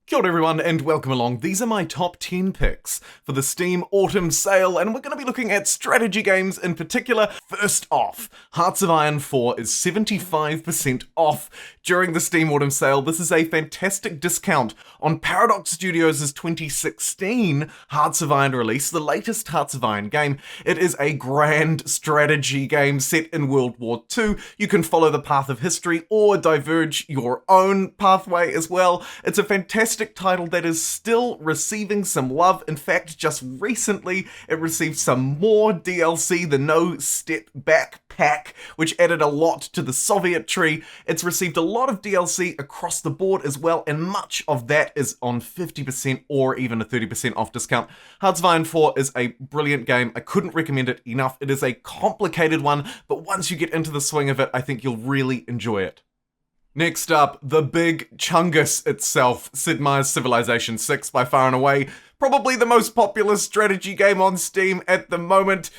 Kia ora everyone and welcome along. These are my top 10 picks for the Steam Autumn Sale, and we're going to be looking at strategy games in particular. First off, Hearts of Iron 4 is 75% off during the Steam Autumn Sale. This is a fantastic discount on Paradox Studios' 2016 Hearts of Iron release, the latest Hearts of Iron game. It is a grand strategy game set in World War II. You can follow the path of history or diverge your own pathway as well. It's a fantastic title that is still receiving some love. In fact, just recently it received some more DLC, the No Step Back pack, which added a lot to the Soviet tree. It's received a lot of DLC across the board as well, and much of that is on 50% or even a 30% off discount. Hearts of Iron 4 is a brilliant game. I couldn't recommend it enough. It is a complicated one, but once you get into the swing of it, I think you'll really enjoy it. Next up, the big Chungus itself, Sid Meier's Civilization VI, by far and away, probably the most popular strategy game on Steam at the moment.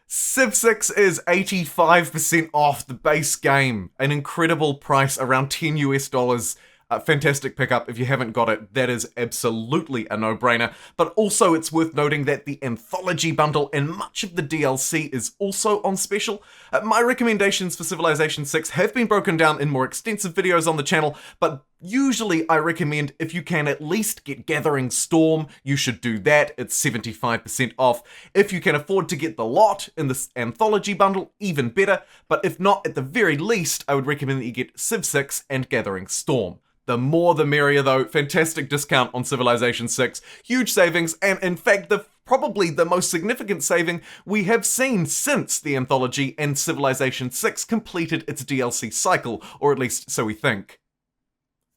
Civ 6 is 85% off the base game, an incredible price, around $10 US. A fantastic pickup. If you haven't got it, that is absolutely a no-brainer. But also it's worth noting that the Anthology bundle and much of the DLC is also on special. My recommendations for Civilization 6 have been broken down in more extensive videos on the channel, but usually I recommend if you can at least get Gathering Storm, you should do that. It's 75% off. If you can afford to get the lot in this Anthology bundle, even better. But if not, at the very least, I would recommend that you get Civ 6 and Gathering Storm. The more the merrier though. Fantastic discount on Civilization 6, huge savings, and in fact probably the most significant saving we have seen since the Anthology and Civilization 6 completed its DLC cycle, or at least so we think.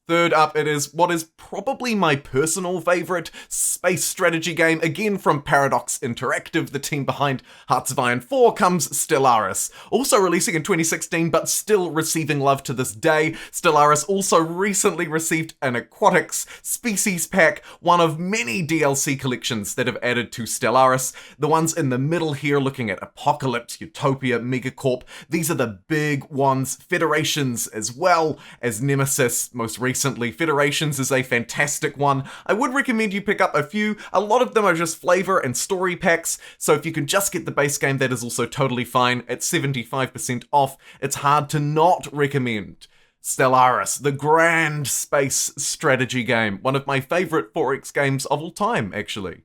Third up, it is what is probably my personal favourite space strategy game, again from Paradox Interactive, the team behind Hearts of Iron 4, comes Stellaris. Also releasing in 2016, but still receiving love to this day. Stellaris also recently received an Aquatics Species Pack, one of many DLC collections that have added to Stellaris. The ones in the middle here looking at Apocalypse, Utopia, Megacorp, these are the big ones. Federations as well as Nemesis, most recently. Federations is a fantastic one. I would recommend you pick up a few. A lot of them are just flavor and story packs, so if you can just get the base game, that is also totally fine. At 75% off, it's hard to not recommend Stellaris, the grand space strategy game. One of my favorite 4X games of all time, actually.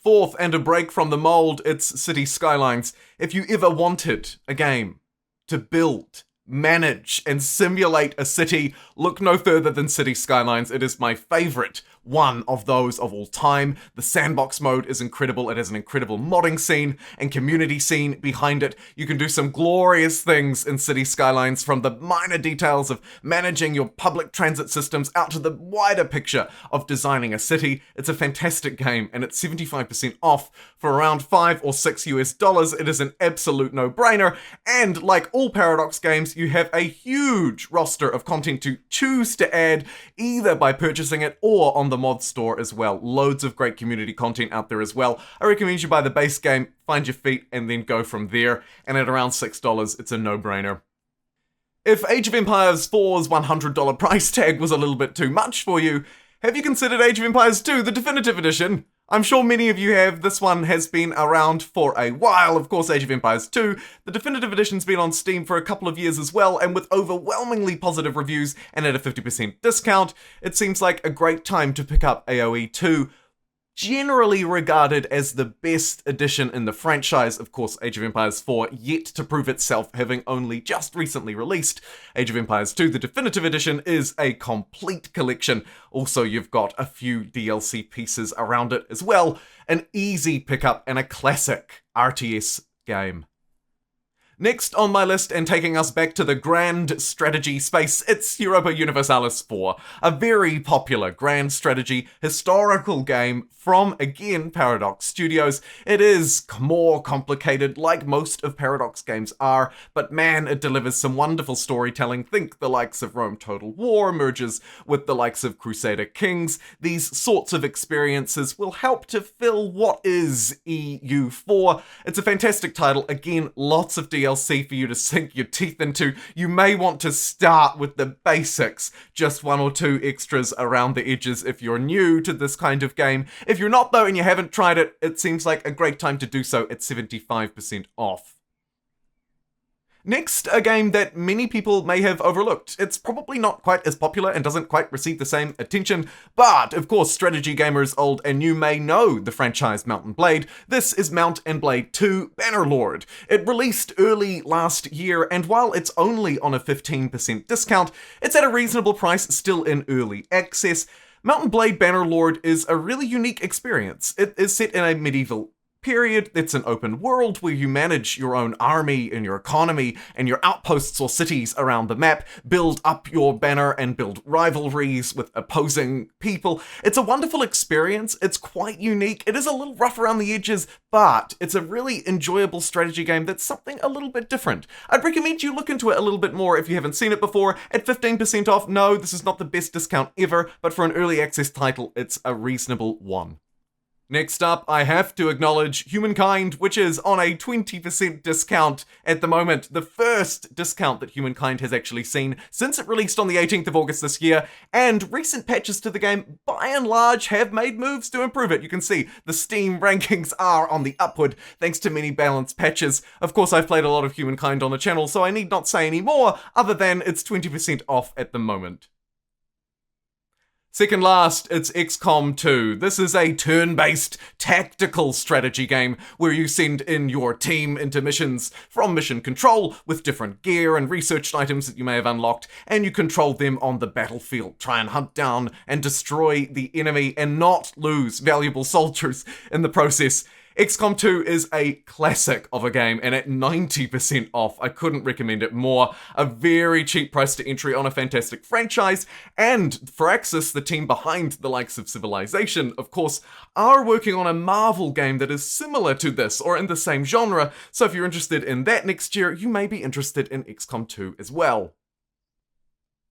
Fourth, and a break from the mold, it's City Skylines. If you ever wanted a game to build, manage, and simulate a city, look no further than City Skylines. It is my favorite one of those of all time. The sandbox mode is incredible. It has an incredible modding scene and community scene behind it. You can do some glorious things in City Skylines, from the minor details of managing your public transit systems out to the wider picture of designing a city. It's a fantastic game, and it's 75% off for around $5 or $6 US. It is an absolute no-brainer, and like all Paradox games, you have a huge roster of content to choose to add, either by purchasing it or on the mod store as well. Loads of great community content out there as well. I recommend you buy the base game, find your feet, and then go from there. And at around $6, it's a no-brainer. If Age of Empires 4's $100 price tag was a little bit too much for you, have you considered Age of Empires 2, the definitive edition? I'm sure many of you have. This one has been around for a while. Of course, Age of Empires 2, the definitive edition's been on Steam for a couple of years as well, and with overwhelmingly positive reviews and at a 50% discount, it seems like a great time to pick up AoE 2. Generally regarded as the best edition in the franchise. Of course, Age of Empires 4 yet to prove itself, having only just recently released. Age of Empires 2, the definitive edition, is a complete collection. Also, you've got a few DLC pieces around it as well. An easy pickup and a classic RTS game. Next on my list, and taking us back to the grand strategy space, it's Europa Universalis IV, a very popular grand strategy historical game from, again, Paradox Studios. It is more complicated, like most of Paradox games are, but man, it delivers some wonderful storytelling. Think the likes of Rome Total War merges with the likes of Crusader Kings. These sorts of experiences will help to fill what is EU4. It's a fantastic title. Again, lots of DLC DLC for you to sink your teeth into, you may want to start with the basics. Just 1 or 2 extras around the edges if you're new to this kind of game. If you're not though and you haven't tried it, it seems like a great time to do so at 75% off. Next, a game that many people may have overlooked. It's probably not quite as popular and doesn't quite receive the same attention, but of course strategy gamers old and new may know the franchise Mount & Blade. This is Mount & Blade 2 Bannerlord. It released early last year, and while it's only on a 15% discount, it's at a reasonable price still in early access. Mount & Blade Bannerlord is a really unique experience. It is set in a medieval period. It's an open world where you manage your own army and your economy and your outposts or cities around the map, build up your banner and build rivalries with opposing people. It's a wonderful experience. It's quite unique. It is a little rough around the edges, but it's a really enjoyable strategy game that's something a little bit different. I'd recommend you look into it a little bit more if you haven't seen it before. At 15% off, no, this is not the best discount ever, but for an early access title, it's a reasonable one. Next up, I have to acknowledge Humankind, which is on a 20% discount at the moment. The first discount that Humankind has actually seen since it released on the 18th of August this year, and recent patches to the game, by and large, have made moves to improve it. You can see the Steam rankings are on the upward, thanks to many balanced patches. Of course, I've played a lot of Humankind on the channel, so I need not say any more, other than it's 20% off at the moment. Second last, it's XCOM 2. This is a turn-based tactical strategy game where you send in your team into missions from mission control with different gear and research items that you may have unlocked, and you control them on the battlefield. Try and hunt down and destroy the enemy and not lose valuable soldiers in the process. XCOM 2 is a classic of a game, and at 90% off, I couldn't recommend it more. A very cheap price to entry on a fantastic franchise, and Firaxis, the team behind the likes of Civilization, of course, are working on a Marvel game that is similar to this, or in the same genre, so if you're interested in that next year, you may be interested in XCOM 2 as well.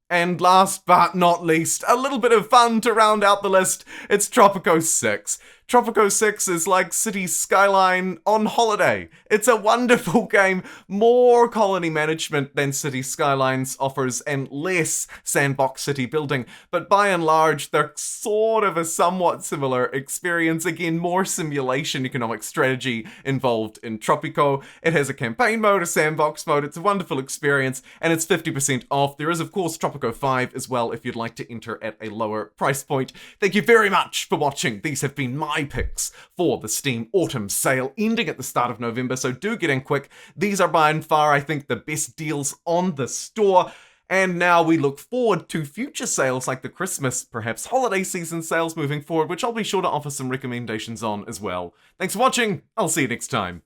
And last but not least, a little bit of fun to round out the list, it's Tropico VI. Tropico VI is like Cities Skyline on holiday. It's a wonderful game, more colony management than Cities Skylines offers and less sandbox city building, but by and large they're sort of a somewhat similar experience. Again, more simulation economic strategy involved in Tropico. It has a campaign mode, a sandbox mode. It's a wonderful experience, and it's 50% off. There is of course Tropico 5 as well if you'd like to enter at a lower price point. Thank you very much for watching. These have been my picks for the Steam Autumn Sale ending at the start of November, so do get in quick. These are by and far, I think, the best deals on the store. And now we look forward to future sales like the Christmas, perhaps holiday season sales moving forward, which I'll be sure to offer some recommendations on as well. Thanks for watching. I'll see you next time.